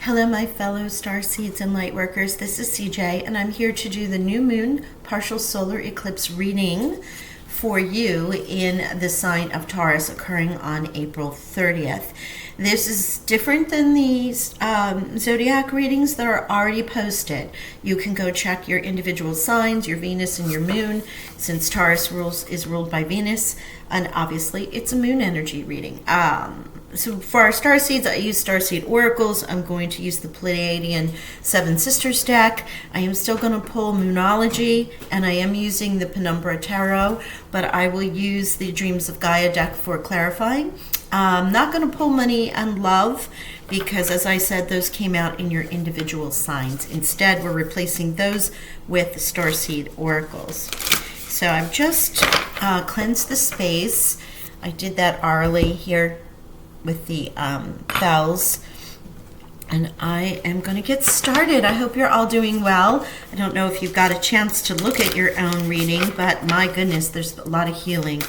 Hello, my fellow Starseeds and Lightworkers. This is CJ, and I'm here to do the new moon partial solar eclipse reading for you in the sign of Taurus occurring on April 30th. This is different than these zodiac readings that are already posted. You can go check your individual signs, your Venus and your moon, since Taurus is ruled by Venus, and obviously it's a moon energy reading. So for our Starseeds, I use Starseed Oracles. I'm going to use the Palladian Seven Sisters deck. I am still going to pull Moonology, and I am using the Penumbra Tarot, but I will use the Dreams of Gaia deck for clarifying. I'm not going to pull Money and Love because, as I said, those came out in your individual signs. Instead, we're replacing those with the Starseed Oracles. So I've just cleansed the space. I did that orally here with the bells, and I am going to get started. I hope you're all doing well. I don't know if you've got a chance to look at your own reading, but my goodness, there's a lot of healing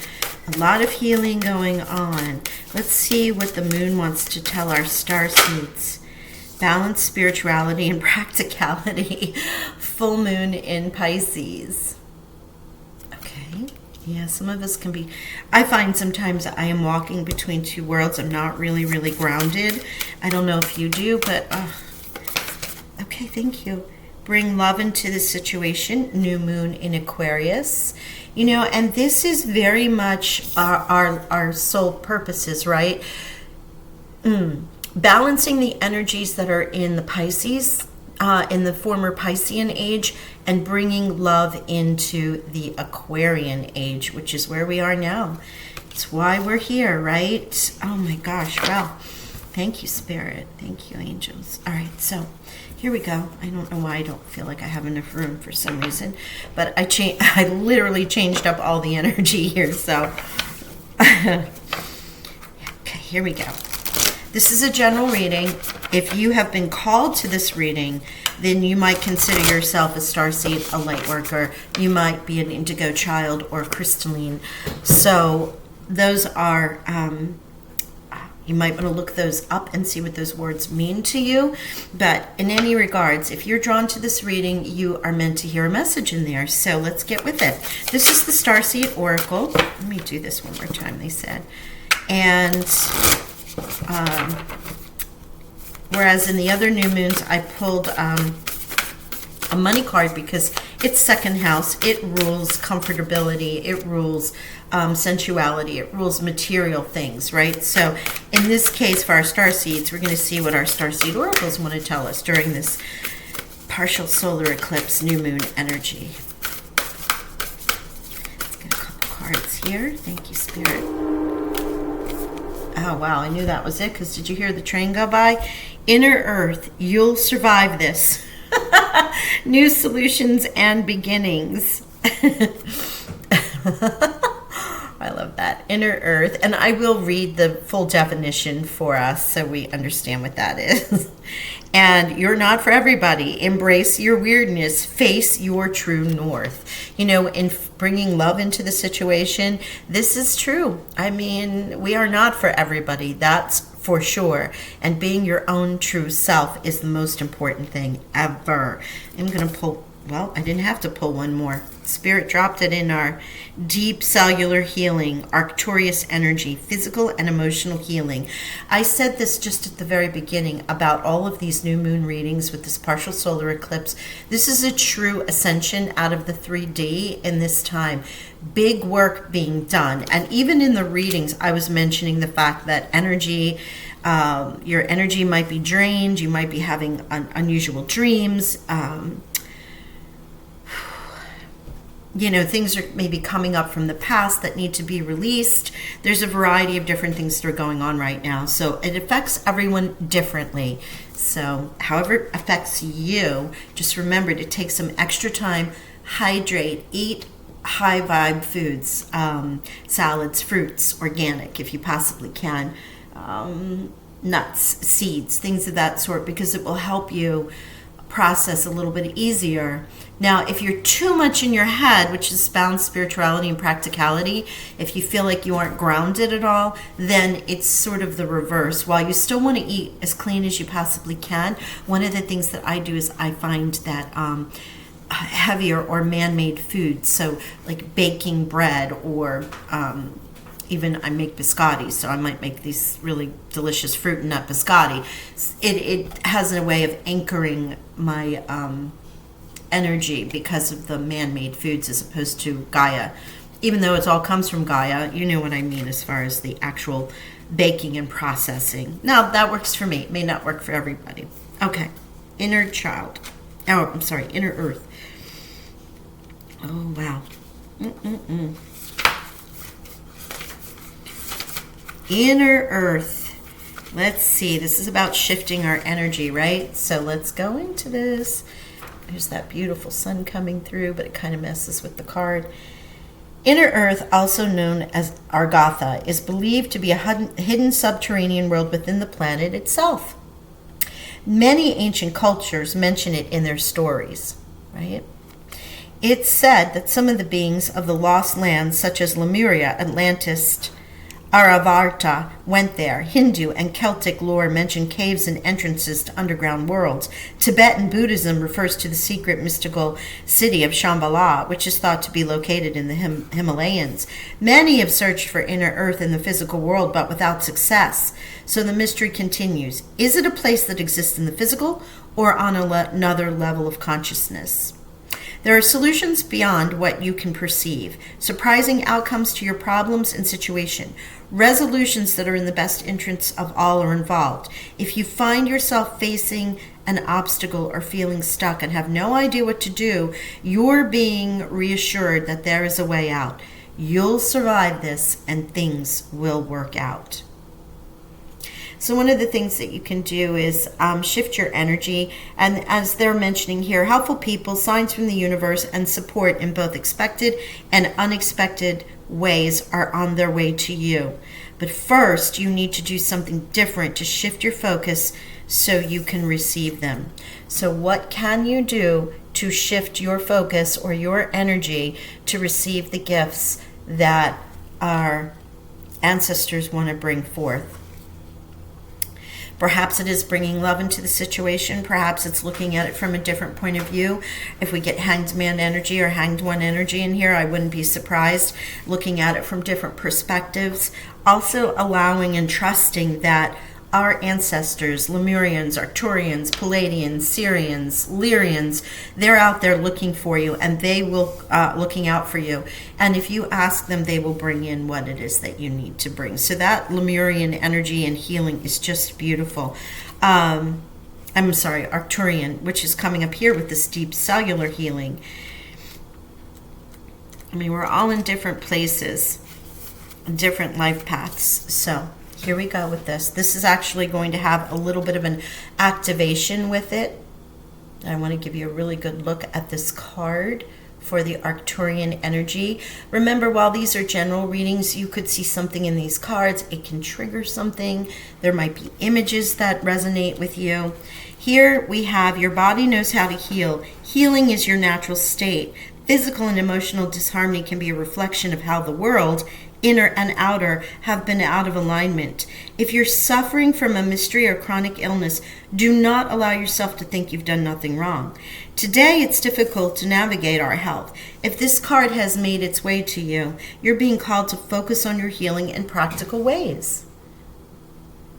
going on. Let's see what the moon wants to tell our Starseeds. Balance, spirituality, and practicality. Full moon in Pisces. Okay. Yeah, some of us can be, I find sometimes I am walking between two worlds. I'm not really grounded. I don't know if you do, but okay, thank you. Bring love into the situation. New moon in Aquarius. You know, and this is very much our soul purposes, right? Balancing the energies that are in the Pisces, in the former Piscean age, and bringing love into the Aquarian age, which is where we are now. It's why we're here, right? Oh my gosh, well, thank you, Spirit. Thank you, angels. All right, so here we go. I don't know why I don't feel like I have enough room for some reason, but I literally changed up all the energy here, so. Okay, here we go. This is a general reading. If you have been called to this reading, then you might consider yourself a Starseed, a Lightworker. You might be an Indigo Child or Crystalline. So those are, you might want to look those up and see what those words mean to you. But in any regards, if you're drawn to this reading, you are meant to hear a message in there. So let's get with it. This is the Starseed Oracle. Let me do this one more time, they said. And whereas in the other new moons, I pulled a money card because it's second house. It rules comfortability. It rules sensuality. It rules material things, right? So in this case, for our Starseeds, we're going to see what our Starseed Oracles want to tell us during this partial solar eclipse new moon energy. Let's get a couple cards here. Thank you, Spirit. Oh, wow, I knew that was it, because did you hear the train go by? Inner Earth, you'll survive this. New solutions and beginnings. I love that. Inner Earth. And I will read the full definition for us so we understand what that is. And you're not for everybody. Embrace your weirdness. Face your true north. You know, in bringing love into the situation, this is true. I mean, we are not for everybody. That's for sure. And being your own true self is the most important thing ever. I'm going to pull, well, I didn't have to pull one more. Spirit dropped it in our deep cellular healing, Arcturus energy, physical and emotional healing. I said this just at the very beginning about all of these new moon readings with this partial solar eclipse. This is a true ascension out of the 3D in this time. Big work being done. And even in the readings, I was mentioning the fact that energy, your energy might be drained. You might be having unusual dreams. You know, things are maybe coming up from the past that need to be released. There's a variety of different things that are going on right now. So it affects everyone differently. So however it affects you, just remember to take some extra time, hydrate, eat high vibe foods, salads, fruits, organic if you possibly can, nuts, seeds, things of that sort, because it will help you process a little bit easier. Now, if you're too much in your head, which is bound spirituality and practicality, if you feel like you aren't grounded at all, then it's sort of the reverse. While you still want to eat as clean as you possibly can, one of the things that I do is I find that heavier or man-made foods, so like baking bread or even I make biscotti, so I might make these really delicious fruit and nut biscotti. It has a way of anchoring my energy because of the man-made foods as opposed to Gaia. Even though it all comes from Gaia, you know what I mean as far as the actual baking and processing. Now, that works for me. It may not work for everybody. Okay, inner child. Oh, I'm sorry, inner earth. Oh, wow. Inner earth. Let's see. This is about shifting our energy, right? So let's go into this. There's that beautiful sun coming through, but it kind of messes with the card. Inner earth, also known as Argatha, is believed to be a hidden subterranean world within the planet itself. Many ancient cultures mention it in their stories, right? It's said that some of the beings of the lost lands, such as Lemuria, Atlantis, Aravarta, went there. Hindu and Celtic lore mention caves and entrances to underground worlds. Tibetan Buddhism refers to the secret mystical city of Shambhala, which is thought to be located in the Himalayas. Many have searched for inner earth in the physical world, but without success. So the mystery continues. Is it a place that exists in the physical or on another level of consciousness? There are solutions beyond what you can perceive, surprising outcomes to your problems and situation, resolutions that are in the best interest of all are involved. If you find yourself facing an obstacle or feeling stuck and have no idea what to do, you're being reassured that there is a way out. You'll survive this and things will work out. So one of the things that you can do is shift your energy. And as they're mentioning here, helpful people, signs from the universe, and support in both expected and unexpected ways are on their way to you. But first, you need to do something different to shift your focus so you can receive them. So what can you do to shift your focus or your energy to receive the gifts that our ancestors want to bring forth? Perhaps it is bringing love into the situation. Perhaps it's looking at it from a different point of view. If we get hanged man energy or hanged one energy in here, I wouldn't be surprised, looking at it from different perspectives. Also allowing and trusting that our ancestors, Lemurians, Arcturians, Palladians, Syrians, Lyrians, they're out there looking for you, and they will looking out for you. And if you ask them, they will bring in what it is that you need to bring. So that Lemurian energy and healing is just beautiful. I'm sorry, Arcturian, which is coming up here with this deep cellular healing. I mean, we're all in different places, different life paths. So here we go with this. This is actually going to have a little bit of an activation with it. I want to give you a really good look at this card for the Arcturian energy. Remember, while these are general readings, you could see something in these cards. It can trigger something. There might be images that resonate with you. Here we have your body knows how to heal. Healing is your natural state. Physical and emotional disharmony can be a reflection of how the world, inner and outer, have been out of alignment. If you're suffering from a mystery or chronic illness, do not allow yourself to think you've done nothing wrong. Today, it's difficult to navigate our health. If this card has made its way to you, you're being called to focus on your healing in practical ways.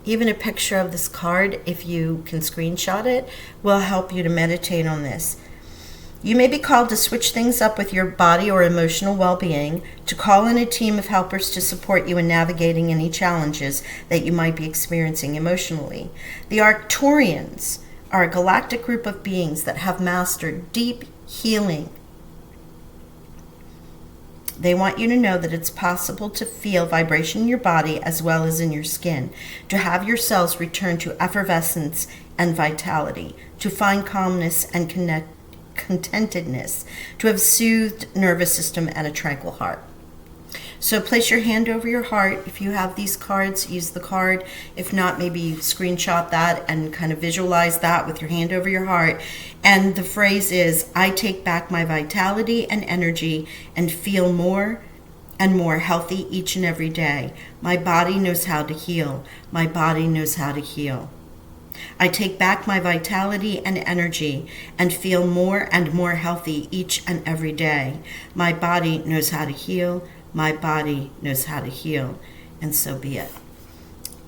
Even a picture of this card, if you can screenshot it, will help you to meditate on this. You may be called to switch things up with your body or emotional well-being, to call in a team of helpers to support you in navigating any challenges that you might be experiencing emotionally. The Arcturians are a galactic group of beings that have mastered deep healing. They want you to know that it's possible to feel vibration in your body as well as in your skin, to have your cells return to effervescence and vitality, to find calmness and contentedness, to have soothed nervous system and a tranquil heart. So place your hand over your heart. If you have these cards, use the card. If not, maybe screenshot that and kind of visualize that with your hand over your heart. And the phrase is, I take back my vitality and energy and feel more and more healthy each and every day. My body knows how to heal. My body knows how to heal. I take back my vitality and energy and feel more and more healthy each and every day. My body knows how to heal. My body knows how to heal. And so be it.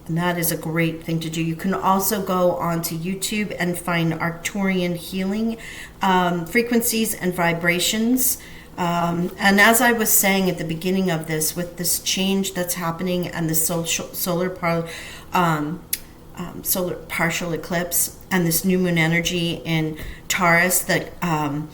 And that is a great thing to do. You can also go onto YouTube and find Arcturian healing frequencies and vibrations. And as I was saying at the beginning of this, with this change that's happening and the solar partial eclipse and this new moon energy in Taurus, that I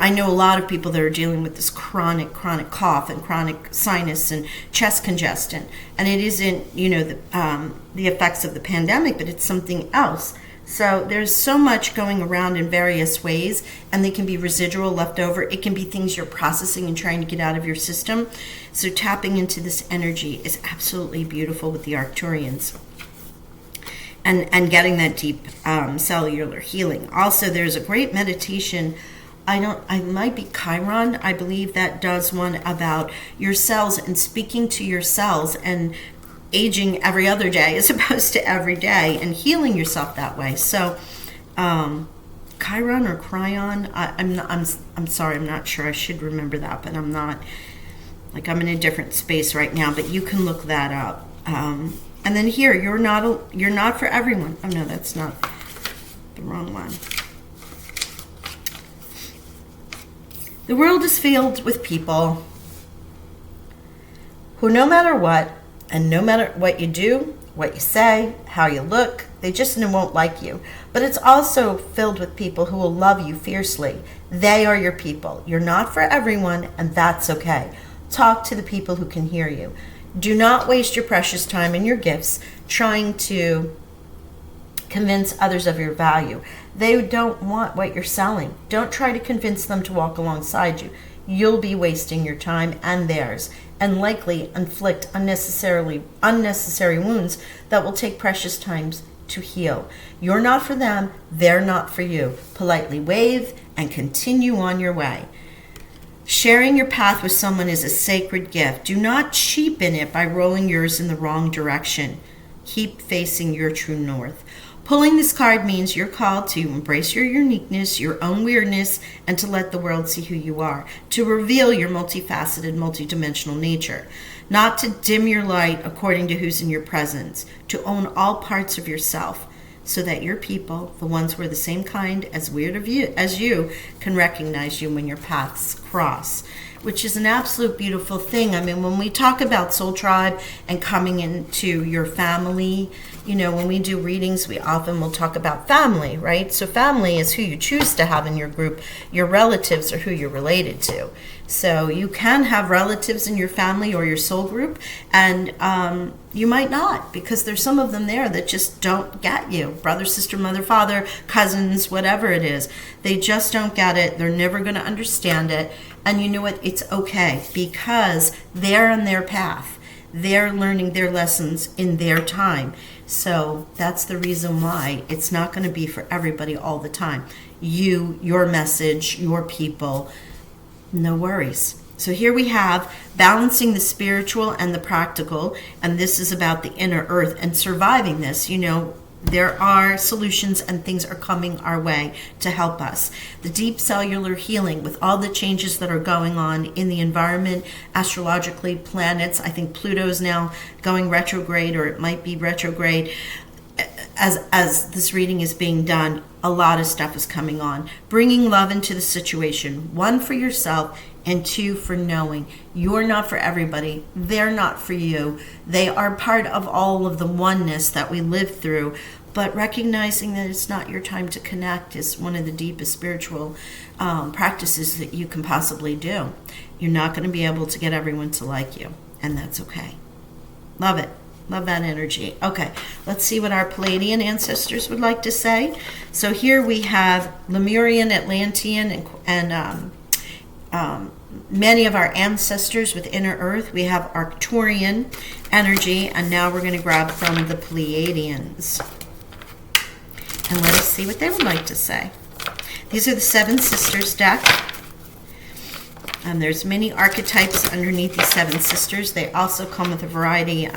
know a lot of people that are dealing with this chronic cough and chronic sinus and chest congestion, and it isn't the effects of the pandemic, but it's something else. So there's so much going around in various ways, and they can be residual, left over. It can be things you're processing and trying to get out of your system. So tapping into this energy is absolutely beautiful with the Arcturians. And getting that deep cellular healing. Also, there's a great meditation. I might be Chiron. I believe that does one about your cells and speaking to your cells and aging every other day as opposed to every day, and healing yourself that way. So Chiron or Cryon, I'm sorry, I'm not sure. I should remember that, but I'm not. Like, I'm in a different space right now, but you can look that up. And then here, you're not for everyone. Oh no, that's not the wrong one. The world is filled with people who, no matter what, and no matter what you do, what you say, how you look, they just won't like you. But it's also filled with people who will love you fiercely. They are your people. You're not for everyone, and that's okay. Talk to the people who can hear you. Do not waste your precious time and your gifts trying to convince others of your value. They don't want what you're selling. Don't try to convince them to walk alongside you. You'll be wasting your time and theirs, and likely inflict unnecessary wounds that will take precious times to heal. You're not for them, they're not for you. Politely wave and continue on your way. Sharing your path with someone is a sacred gift. Do not cheapen it by rolling yours in the wrong direction. Keep facing your true north. Pulling this card means you're called to embrace your uniqueness, your own weirdness, and to let the world see who you are, to reveal your multifaceted, multidimensional nature, not to dim your light according to who's in your presence, to own all parts of yourself, so that your people, the ones who are the same kind as weird as you, can recognize you when your paths cross, which is an absolute beautiful thing. I mean, when we talk about soul tribe and coming into your family, when we do readings, we often will talk about family, right? So family is who you choose to have in your group. Your relatives are who you're related to. So you can have relatives in your family or your soul group, and you might not, because there's some of them there that just don't get you. Brother, sister, mother, father, cousins, whatever it is. They just don't get it. They're never going to understand it. And you know what? It's okay, because they're on their path. They're learning their lessons in their time. So that's the reason why it's not going to be for everybody all the time. Your message, your people, no worries. So here we have balancing the spiritual and the practical, and this is about the inner earth and surviving this. There are solutions and things are coming our way to help us. The deep cellular healing with all the changes that are going on in the environment, astrologically, planets. I think Pluto's now going retrograde, or it might be retrograde. As this reading is being done, a lot of stuff is coming on. Bringing love into the situation. 1, for yourself, and 2, for knowing you're not for everybody. They're not for you. They are part of all of the oneness that we live through. But recognizing that it's not your time to connect is one of the deepest spiritual practices that you can possibly do. You're not going to be able to get everyone to like you, and that's okay. Love it. Love that energy. Okay, let's see what our Palladian ancestors would like to say. So here we have Lemurian, Atlantean, and many of our ancestors with inner earth. We have Arcturian energy, and now we're going to grab from the Pleiadians. And let us see what they would like to say. These are the Seven Sisters deck. And there's many archetypes underneath these Seven Sisters. They also come with a variety.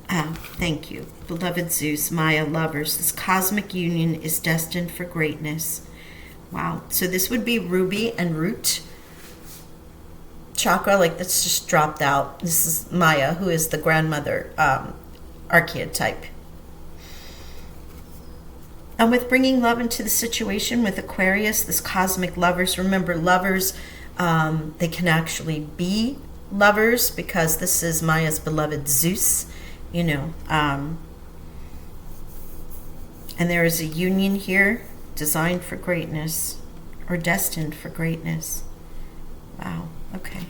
Thank you. Beloved Zeus, Maya, lovers. This cosmic union is destined for greatness. Wow. So this would be Ruby and Root chakra. Like that's just dropped out. This is Maya, who is the grandmother archetype. And with bringing love into the situation with Aquarius, this cosmic lovers. Remember, lovers, they can actually be lovers because this is Maya's beloved Zeus, you know. And there is a union here designed for greatness or destined for greatness. Wow, okay.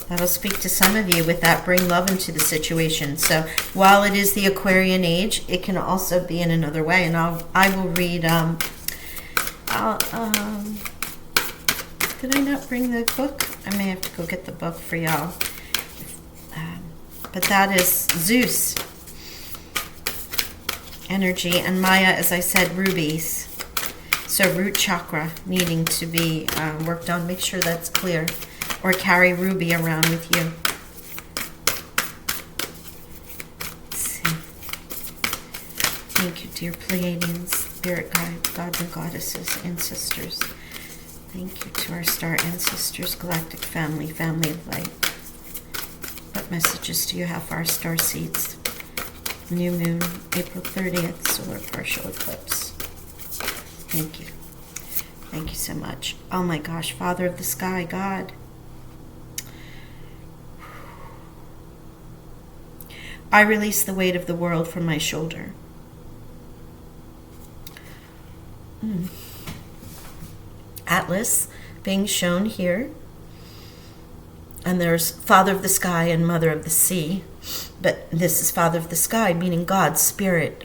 That'll speak to some of you with that bring love into the situation. So while it is the Aquarian age, it can also be in another way. And I will read, did I not bring the book? I may have to go get the book for y'all. But that is Zeus energy, and Maya, as I said, rubies. So root chakra needing to be worked on. Make sure that's clear. Or carry ruby around with you. Let's see. Thank you, dear Pleiadians, spirit guides, gods and goddesses, ancestors. Thank you to our star ancestors, galactic family, family of light. What messages do you have for our star seeds? New moon, April 30th, solar partial eclipse. Thank you. Thank you so much. Oh my gosh, Father of the sky, God. I release the weight of the world from my shoulder. Atlas being shown here. And there's Father of the Sky and Mother of the Sea. But this is Father of the Sky, meaning God, Spirit,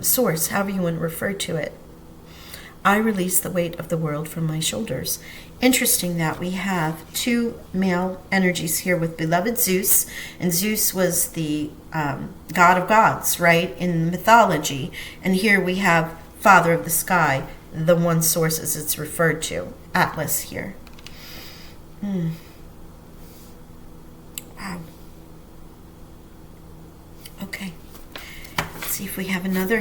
Source, however you want to refer to it. I release the weight of the world from my shoulders. Interesting that we have two male energies here with beloved Zeus. And Zeus was the god of gods, right, in mythology. And here we have Father of the Sky, the one source as it's referred to. Atlas here. Wow. Okay. Let's see if we have another.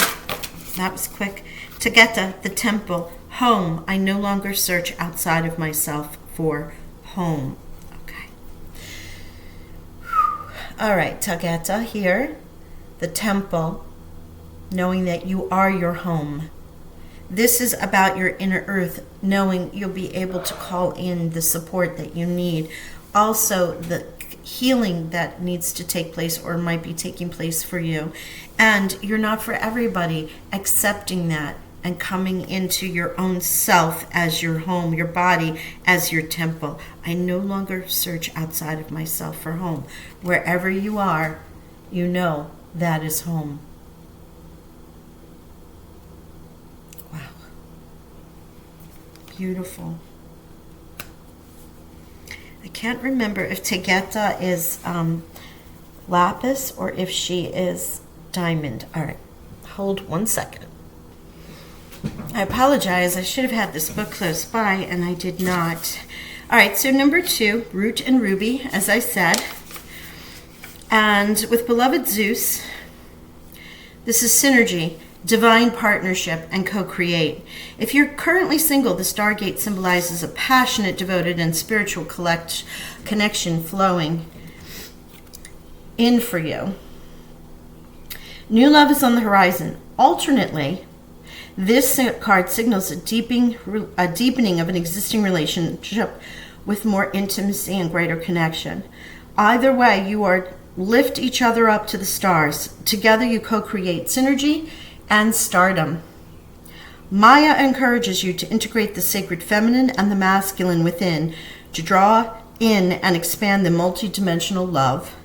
That was quick. Taygeta, the temple, home. I no longer search outside of myself for home. Okay. All right, Taygeta here, the temple, knowing that you are your home. This is about your inner earth, knowing you'll be able to call in the support that you need. Also, the healing that needs to take place or might be taking place for you. And you're not for everybody, accepting that and coming into your own self as your home, your body as your temple. I no longer search outside of myself for home. Wherever you are, you know that is home. Wow. Beautiful. I can't remember if Taygeta is lapis or if she is diamond. All right, hold 1 second. I apologize. I should have had this book close by, and I did not. All right, so number 2, root and ruby, as I said. And with beloved Zeus, this is synergy, divine partnership, and co-create. If you're currently single, the Stargate symbolizes a passionate, devoted, and spiritual connection flowing in for you. New love is on the horizon. Alternately, this card signals a deepening of an existing relationship with more intimacy and greater connection. Either way, you are lift each other up to the stars. Together you co-create synergy and stardom. Maya encourages you to integrate the sacred feminine and the masculine within to draw in and expand the multidimensional love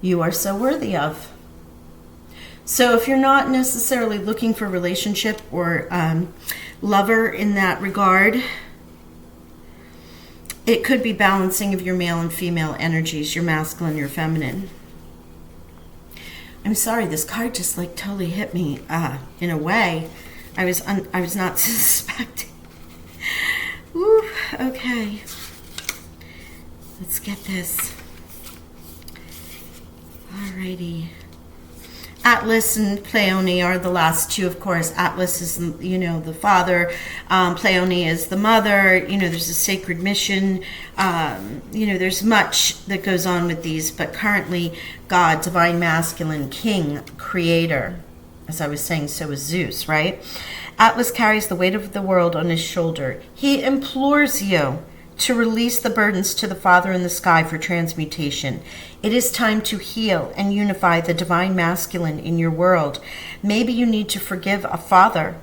you are so worthy of. So if you're not necessarily looking for a relationship or lover in that regard, It could be balancing of your male and female energies, your masculine, your feminine. I'm sorry, this card just like totally hit me in a way I was not suspecting. Woo, okay. Let's get this. Alrighty. Atlas and Pleione are the last two, of course. Atlas is, the father. Pleione is the mother. There's a sacred mission. There's much that goes on with these. But currently, God, divine masculine, king, creator. As I was saying, so is Zeus, right? Atlas carries the weight of the world on his shoulder. He implores you to release the burdens to the Father in the sky for transmutation. It is time to heal and unify the divine masculine in your world. Maybe you need to forgive a father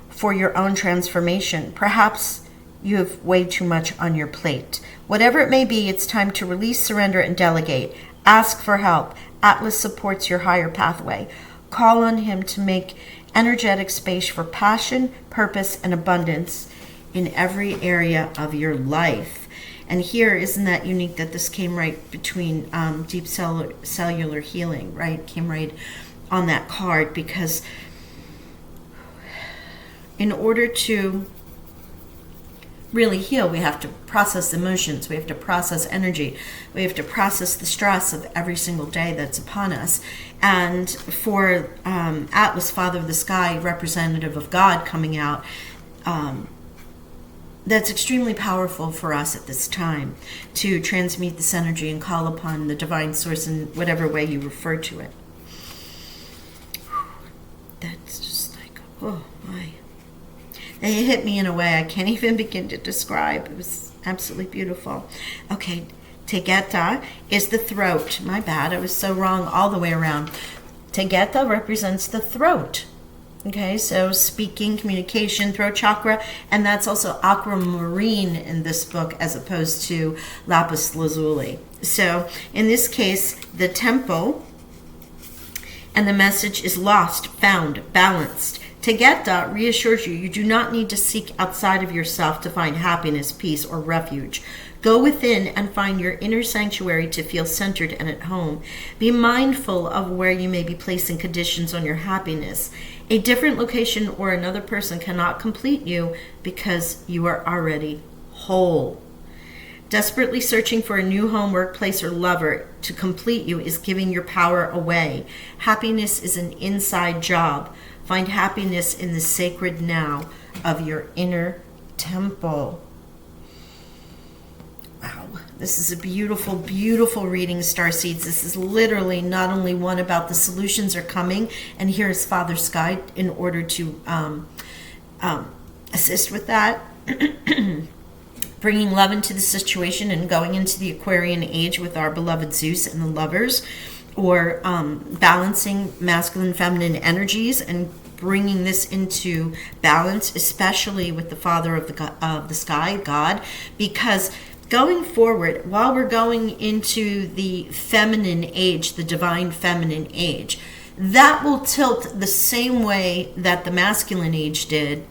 for your own transformation. Perhaps you have way too much on your plate. Whatever it may be, it's time to release, surrender, and delegate. Ask for help. Atlas supports your higher pathway. Call on him to make energetic space for passion, purpose, and abundance in every area of your life. And here, isn't that unique that this came right between deep cellular healing, right? Came right on that card, because in order to really heal, we have to process emotions, we have to process energy, we have to process the stress of every single day that's upon us. And for Atlas, Father of the Sky, representative of God coming out, that's extremely powerful for us at this time to transmute this energy and call upon the divine source in whatever way you refer to it. That's just like, oh my. It hit me in a way I can't even begin to describe. It was absolutely beautiful. Okay, Tegeta is the throat. My bad, I was so wrong all the way around. Tegeta represents the throat. Okay, so speaking, communication, throat chakra, and that's also aquamarine in this book as opposed to lapis lazuli. So in this case, the tempo and the message is lost, found, balanced. Tegeta reassures you, you do not need to seek outside of yourself to find happiness, peace, or refuge. Go within and find your inner sanctuary to feel centered and at home. Be mindful of where you may be placing conditions on your happiness. A different location or another person cannot complete you because you are already whole. Desperately searching for a new home, workplace, or lover to complete you is giving your power away. Happiness is an inside job. Find happiness in the sacred now of your inner temple. Wow, this is a beautiful, beautiful reading, Starseeds. This is literally not only one about the solutions are coming, and here is Father Sky in order to assist with that, bringing love into the situation and going into the Aquarian age with our beloved Zeus and the lovers, or balancing masculine, feminine energies and bringing this into balance, especially with the Father of the Sky, God, because going forward, while we're going into the feminine age, the divine feminine age, that will tilt the same way that the masculine age did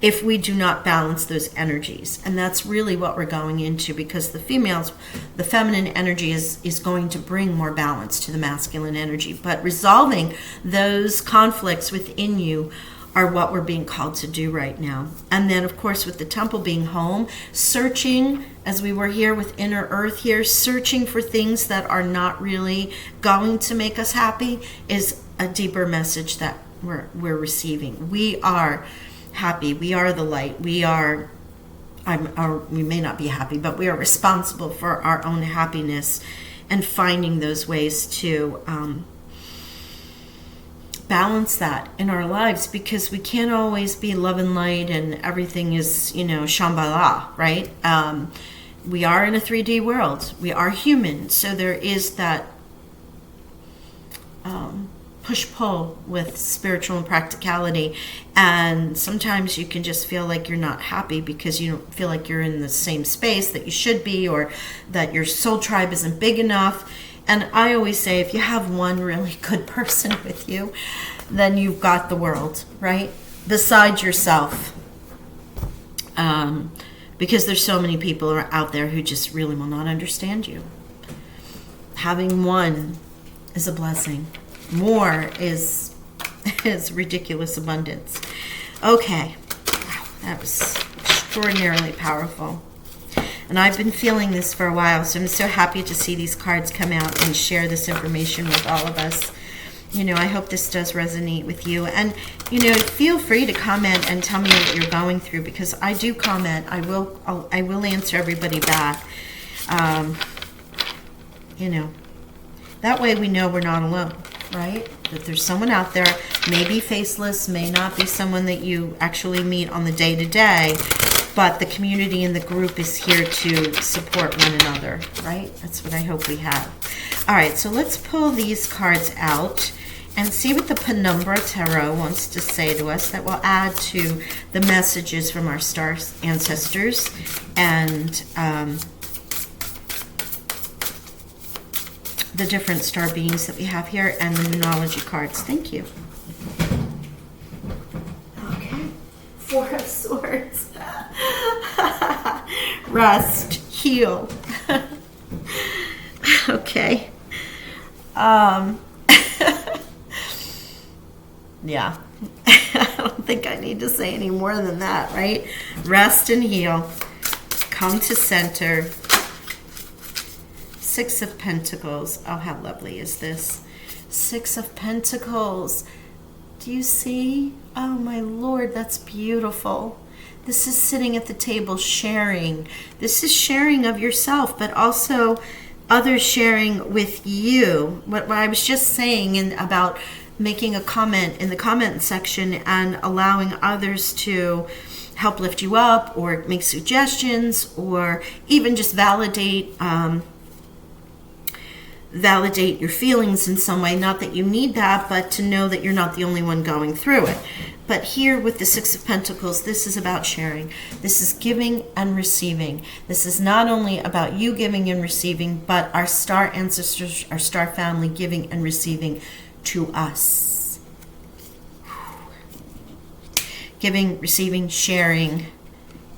if we do not balance those energies. And that's really what we're going into, because the feminine energy is going to bring more balance to the masculine energy. But resolving those conflicts within you are what we're being called to do right now. And then, of course, with the temple being home, searching, as we were here with Inner Earth here, searching for things that are not really going to make us happy is a deeper message that we're receiving. We are happy. We are the light. We may not be happy, but we are responsible for our own happiness and finding those ways to balance that in our lives, because we can't always be love and light and everything is, Shambhala, right? We are in a 3D world. We are human. So there is that push-pull with spiritual and practicality. And sometimes you can just feel like you're not happy because you don't feel like you're in the same space that you should be, or that your soul tribe isn't big enough. And I always say, if you have one really good person with you, then you've got the world, right? Besides yourself. because there's so many people out there who just really will not understand you. Having one is a blessing. More is ridiculous abundance. Okay. Wow, that was extraordinarily powerful. And I've been feeling this for a while, so I'm so happy to see these cards come out and share this information with all of us. You know, I hope this does resonate with you. And, you know, feel free to comment and tell me what you're going through, because I do comment. I will answer everybody back. You know, that way we know we're not alone, right? That there's someone out there, maybe faceless, may not be someone that you actually meet on the day-to-day, but the community and the group is here to support one another, right? That's what I hope we have. All right, so let's pull these cards out and see what the Penumbra Tarot wants to say to us that will add to the messages from our star ancestors and the different star beings that we have here, and the numerology cards. Thank you. Okay, Four of Swords. Rest, heal. Okay. Yeah. I don't think I need to say any more than that, right? Rest and heal. Come to center. Six of Pentacles. Oh, how lovely is this? Six of Pentacles. Do you see? Oh, my Lord, that's beautiful. This is sitting at the table sharing. This is sharing of yourself, but also others sharing with you. What I was just saying about making a comment in the comment section and allowing others to help lift you up or make suggestions or even just validate your feelings in some way. Not that you need that, but to know that you're not the only one going through it. But here with the Six of Pentacles, this is about sharing. This is giving and receiving. This is not only about you giving and receiving, but our star ancestors, our star family giving and receiving to us. Giving, receiving, sharing.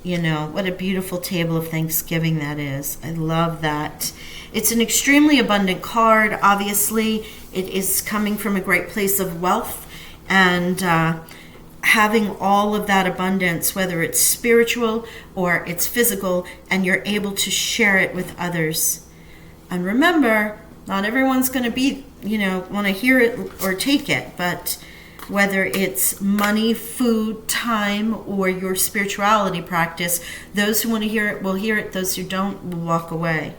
You know, what a beautiful table of Thanksgiving that is. I love that. It's an extremely abundant card. Obviously, it is coming from a great place of wealth and having all of that abundance, whether it's spiritual or it's physical, and you're able to share it with others. And remember, not everyone's going to be, want to hear it or take it, but whether it's money, food, time, or your spirituality practice, those who want to hear it will hear it. Those who don't will walk away.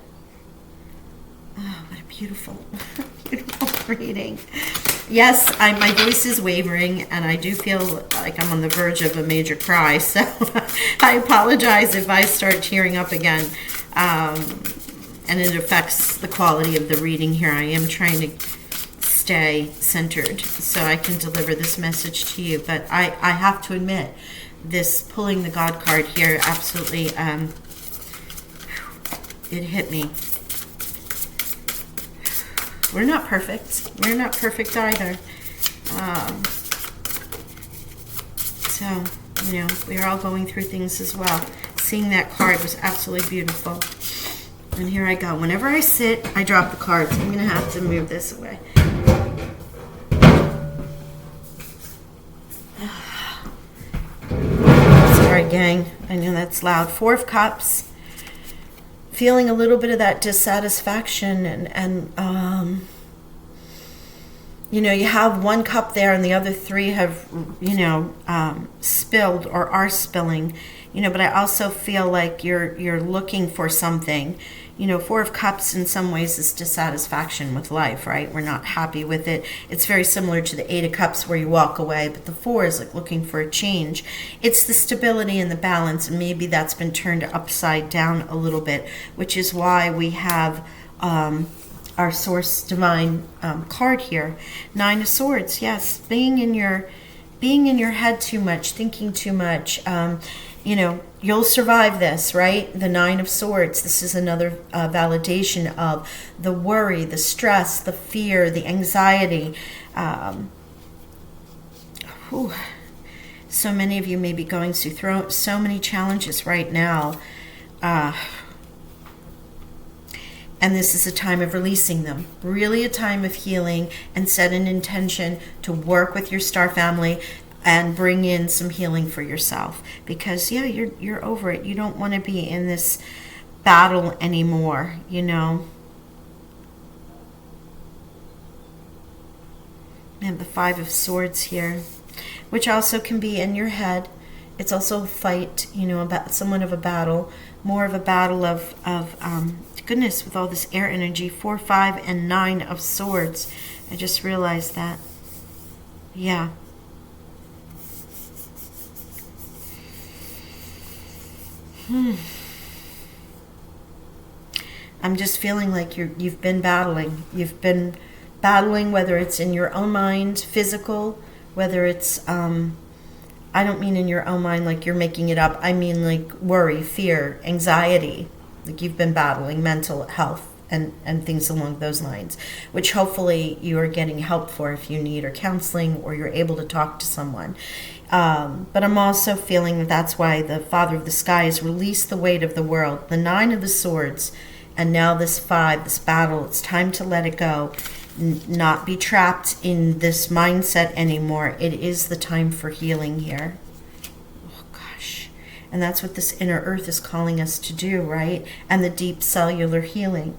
Oh, what a beautiful, beautiful reading. Yes, my voice is wavering, and I do feel like I'm on the verge of a major cry, so I apologize if I start tearing up again, and it affects the quality of the reading here. I am trying to stay centered so I can deliver this message to you, but I have to admit, this pulling the God card here absolutely, it hit me. We're not perfect. We're not perfect either. So, we are all going through things as well. Seeing that card was absolutely beautiful. And here I go. Whenever I sit, I drop the cards. I'm going to have to move this away. Sorry, gang. I know that's loud. Four of Cups. Feeling a little bit of that dissatisfaction and you have one cup there and the other three have, spilled or are spilling, but I also feel like you're looking for something. Four of Cups in some ways is dissatisfaction with life, right? We're not happy with it. It's very similar to the Eight of Cups where you walk away, but the Four is like looking for a change. It's the stability and the balance, and maybe that's been turned upside down a little bit, which is why we have our Source Divine card here. Nine of Swords, yes, being in your head too much, thinking too much. You'll survive this, right? The Nine of Swords. This is another validation of the worry, the stress, the fear, the anxiety. So many of you may be going through so many challenges right now. And this is a time of releasing them. Really a time of healing, and set an intention to work with your star family and bring in some healing for yourself. Because, yeah, you're over it. You don't want to be in this battle anymore, you know. And the Five of Swords here, which also can be in your head. It's also a fight, you know, about somewhat of a battle, more of a battle of goodness, with all this air energy. 4, 5, and 9 of Swords. I just realized that. Yeah. I'm just feeling like you've been battling. You've been battling, whether it's in your own mind, physical, whether it's I don't mean in your own mind like you're making it up. I mean like worry, fear, anxiety. Like you've been battling mental health and things along those lines, which hopefully you are getting help for if you need, or counseling, or you're able to talk to someone. But I'm also feeling that's why the Father of the Sky has released the weight of the world, the 9 of the Swords, and now this 5, this battle. It's time to let it go, not be trapped in this mindset anymore. It is the time for healing here. Oh gosh. And that's what this inner earth is calling us to do, right? And the deep cellular healing.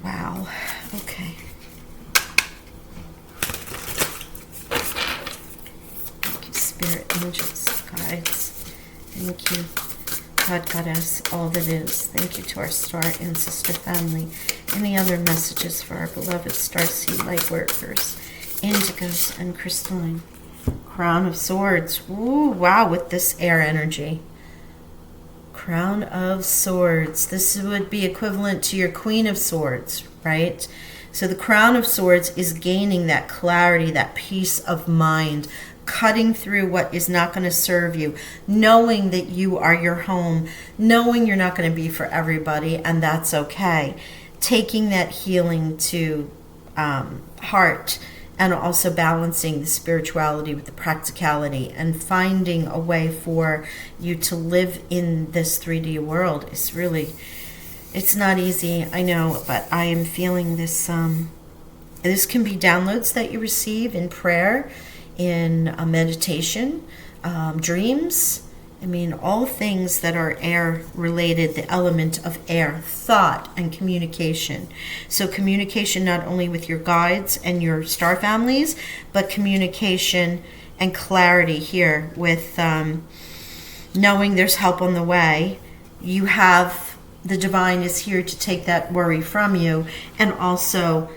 Wow. Okay. Thank you, Spirit, Angels, Guides. Thank you, God, Goddess, all that is. Thank you to our star ancestor family. Any other messages for our beloved Starseed Lightworkers, Indigos, and Crystalline? Crown of Swords. Ooh, wow, with this air energy. Crown of Swords. This would be equivalent to your Queen of Swords, right? So the Crown of Swords is gaining that clarity, that peace of mind, cutting through what is not going to serve you, knowing that you are your home, knowing you're not going to be for everybody, and that's okay. Taking that healing to heart, and also balancing the spirituality with the practicality, and finding a way for you to live in this 3D world is really, it's not easy, I know, but I am feeling this. This can be downloads that you receive in prayer, in a meditation, dreams. I mean, all things that are air related, the element of air, thought and communication. So communication not only with your guides and your star families, but communication and clarity here with knowing there's help on the way. You have, the divine is here to take that worry from you, and also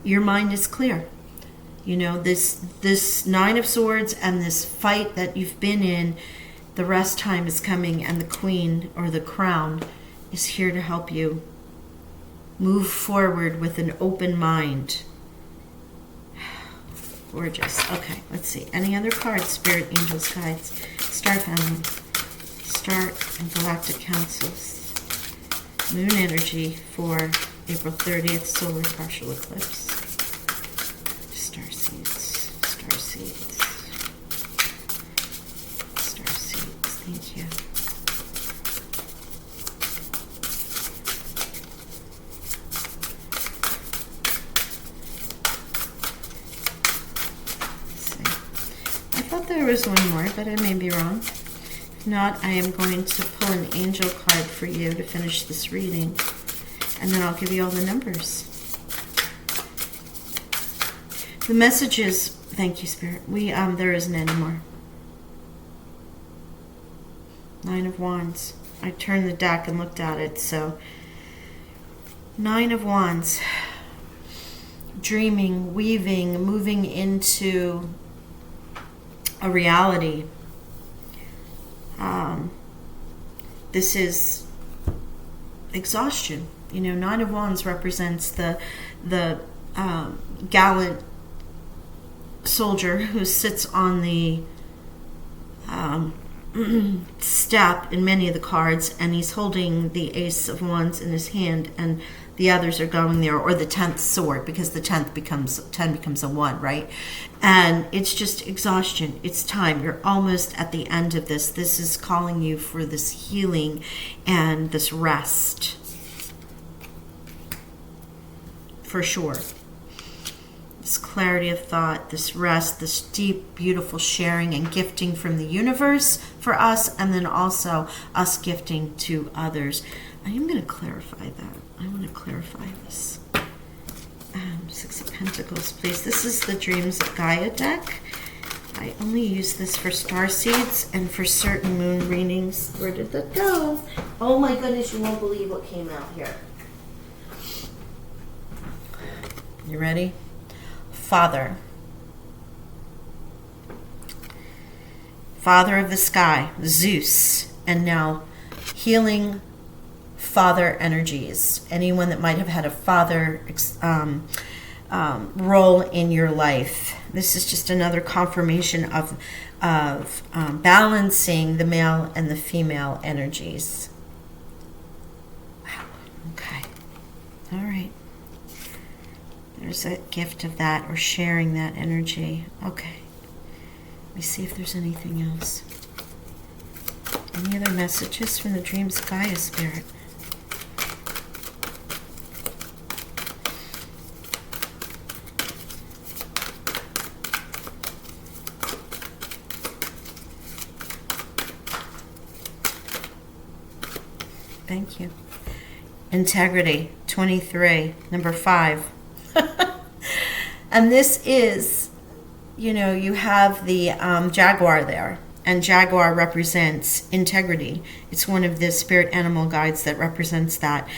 your mind is clear. You know, this 9 of Swords and this fight that you've been in, the rest time is coming, and the Queen, or the Crown, is here to help you move forward with an open mind. Gorgeous. Okay, let's see. Any other cards? Spirit, Angels, Guides, Star Family, Star and Galactic Councils. Moon energy for April 30th, solar partial eclipse. Starseeds, Starseeds, Starseeds, thank you. Let's see. I thought there was one more, but I may be wrong. If not, I am going to pull an angel card for you to finish this reading, and then I'll give you all the numbers. The message is, thank you, Spirit. There isn't any more. 9 of Wands. I turned the deck and looked at it, so 9 of Wands. Dreaming, weaving, moving into a reality. This is exhaustion. You know, 9 of Wands represents the gallant soldier who sits on the step in many of the cards, and he's holding the Ace of Wands in his hand, and the others are going there, or the 10th sword, because the 10 becomes a 1, right? And it's just exhaustion. It's time. You're almost at the end of this. This is calling you for this healing and this rest. For sure. This clarity of thought, this rest, this deep, beautiful sharing and gifting from the universe for us, and then also us gifting to others. I am going to clarify that. I want to clarify this. 6 of Pentacles, please. This is the Dreams of Gaia deck. I only use this for Starseeds and for certain moon readings. Where did that go? Oh my goodness, you won't believe what came out here. You ready? Father. Father of the sky, Zeus. And now healing father energies. Anyone that might have had a father role in your life. This is just another confirmation of balancing the male and the female energies. Wow. Okay. All right. There's a gift of that, or sharing that energy. Okay. Let me see if there's anything else. Any other messages from the Dreams of Gaia Spirit? Thank you. Integrity, 23, number 5. And this is, you have the jaguar there, and jaguar represents integrity. It's one of the spirit animal guides that represents that.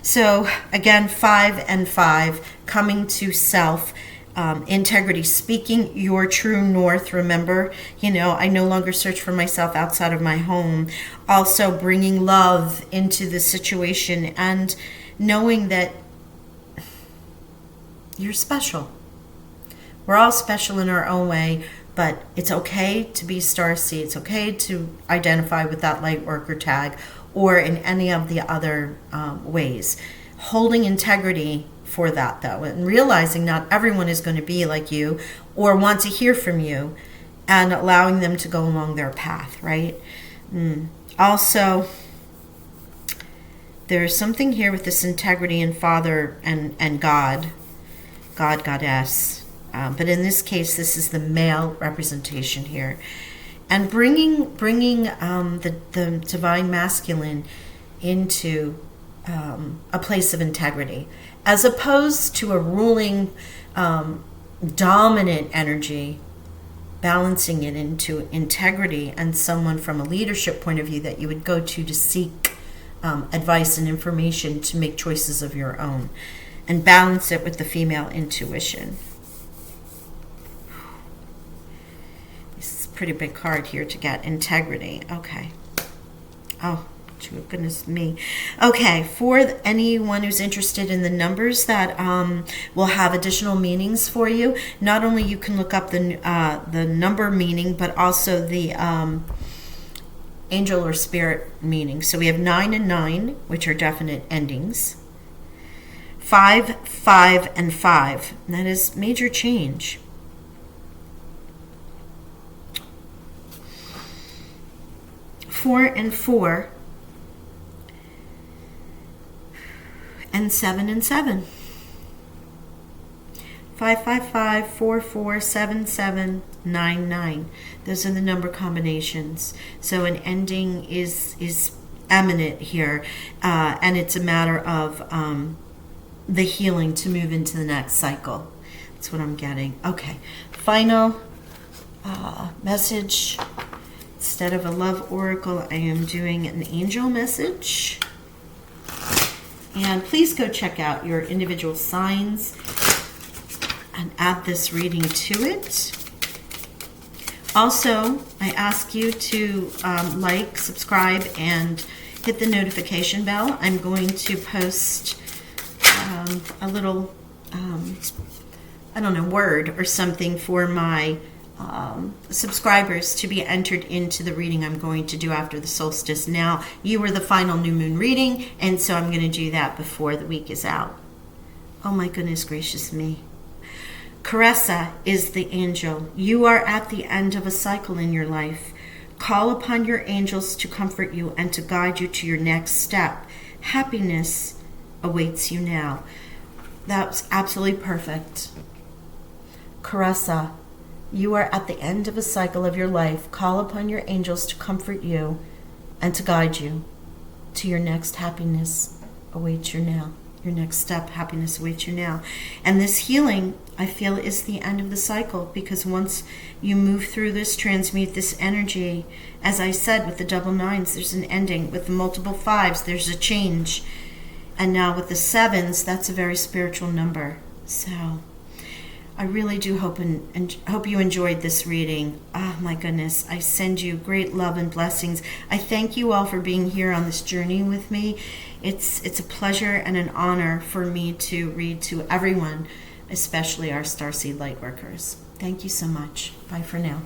So again, 5 and 5, coming to self, integrity, speaking your true north. Remember, I no longer search for myself outside of my home. Also bringing love into the situation and knowing that you're special. We're all special in our own way, but it's okay to be Starseed. It's okay to identify with that Lightworker tag or in any of the other ways. Holding integrity for that, though, and realizing not everyone is going to be like you or want to hear from you, and allowing them to go along their path, right? Also, there's something here with this integrity and Father and God, Goddess. But in this case, this is the male representation here. And bringing the divine masculine into a place of integrity, as opposed to a ruling, dominant energy, balancing it into integrity and someone from a leadership point of view that you would go to seek advice and information to make choices of your own, and balance it with the female intuition. This is a pretty big card here to get integrity. Okay. Oh, goodness me. Okay, for anyone who's interested in the numbers that will have additional meanings for you, not only you can look up the number meaning, but also the angel or spirit meaning. So we have 9 and 9, which are definite endings. 5, 5, and 5. And that is major change. 4 and 4. And 7 and 7. 5, 5, 5, 4, 4, 7, 7, 9, 9. Those are the number combinations. So an ending is imminent here, and it's a matter of the healing to move into the next cycle. That's what I'm getting. Okay, final message. Instead of a love oracle, I am doing an angel message. And please go check out your individual signs and add this reading to it. Also, I ask you to like, subscribe, and hit the notification bell. I'm going to post a little, word or something for my subscribers to be entered into the reading I'm going to do after the solstice. Now, you were the final new moon reading, and so I'm going to do that before the week is out. Oh my goodness gracious me. Caressa is the angel. You are at the end of a cycle in your life. Call upon your angels to comfort you and to guide you to your next step. Happiness awaits you now. That's absolutely perfect. Caressa, you are at the end of a cycle of your life. Call upon your angels to comfort you and to guide you to your next happiness awaits you now. Your next step, happiness awaits you now. And this healing, I feel, is the end of the cycle, because once you move through this, transmute this energy, as I said, with the double nines, there's an ending. With the multiple fives, there's a change. And now with the sevens, that's a very spiritual number. So I really do hope you enjoyed this reading. Oh my goodness, I send you great love and blessings. I thank you all for being here on this journey with me. It's a pleasure and an honor for me to read to everyone, especially our Starseed Lightworkers. Thank you so much. Bye for now.